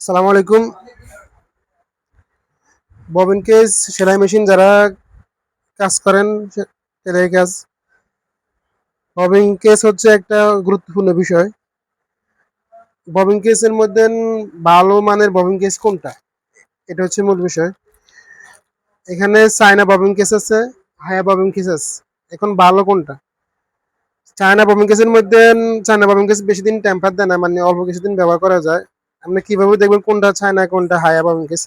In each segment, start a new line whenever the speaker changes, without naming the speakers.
সালাম আলাইকুম। Bobbin case সেলাই মেশিন যারা কাজ করেন সেলাই কাজ, ববিন কেস হচ্ছে একটা গুরুত্বপূর্ণ বিষয়। ববিন কেসের মধ্যে ভালো মানের ববিন কেস কোনটা, এটা হচ্ছে মূল বিষয়। এখানে চায়না ববিন কেস আছে, হায়া ববিন কেস আছে। এখন ভালো কোনটা? চায়না ববিন কেসের মধ্যে চায়না ববিন কেস বেশি দিন টেম্পার দেয় না, মানে অল্প কিছুদিন ব্যবহার করা যায়। আপনি কিভাবে দেখবেন কোনটা চায়না কোনটা হায়া ববিন কেস?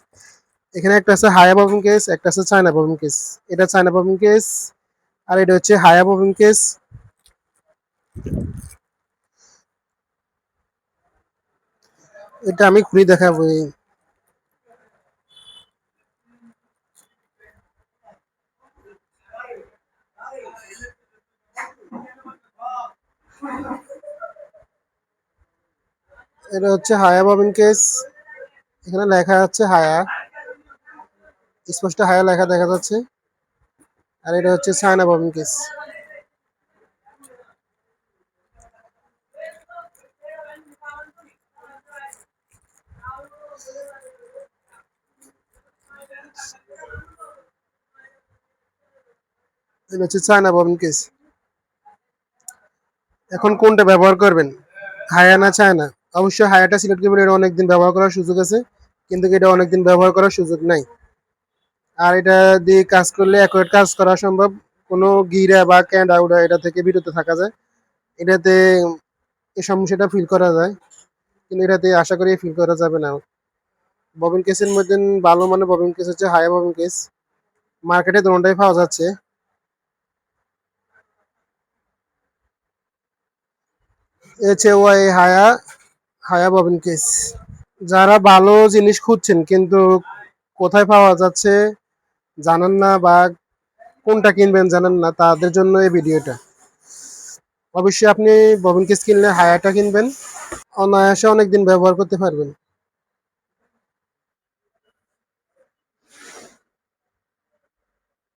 এখানে একটা আছে হায়া ববিন কেস, একটা আছে চায়না ববিন কেস। এটা চায়না ববিন কেস আর এটা হচ্ছে হায়া ববিন কেস। এটা আমি খুলে দেখাবো। এটা হচ্ছে হায়া ববিন কেস। এখানে লেখা আছে হায়া, স্পষ্ট হায়া লেখা দেখা যাচ্ছে। আর এটা হচ্ছে চায়না ববিন কেস। এটা হচ্ছে চায়না ববিন কেস। এখন কোনটা ব্যবহার করবেন, হায়া না চায়না? অবশ্যই হায়াটা সিলেক্ট করবেন, এটা অনেকদিন ব্যবহার করার সুযোগ আছে, কিন্তু এটা অনেকদিন ব্যবহার করার সুযোগ নাই। আর এটা দিয়ে কাজ করলে অ্যাকুরেট কাজ করা সম্ভব, কোনো গিরা বা ক্যান্ড আউডা এটা থেকে বিরত থাকা যায়। এটাতে এই সমস্যাটা ফিল করা যায়, কিন্তু এটাতে আশা করি ফিল করা যাবে না। ববিন কেসের মধ্যে ভালো মানে ববিন কেস হচ্ছে হায়া ববিন কেস। মার্কেটে দোনোটাই পাওয়া যাচ্ছে। হচ্ছে ওয়াই হায়া, হায়া ববিন কেস। যারা ভালো জিনিস খুঁজছেন কিন্তু কোথায় পাওয়া যাচ্ছে জানেন না, বা কোনটা কিনবেন জানেন না, তাদের জন্য এই ভিডিওটা। অবশ্যই আপনি ববিন কেস কিনলে হায়াটা কিনবেন, অনায়াসে অনেকদিন ব্যবহার করতে পারবেন।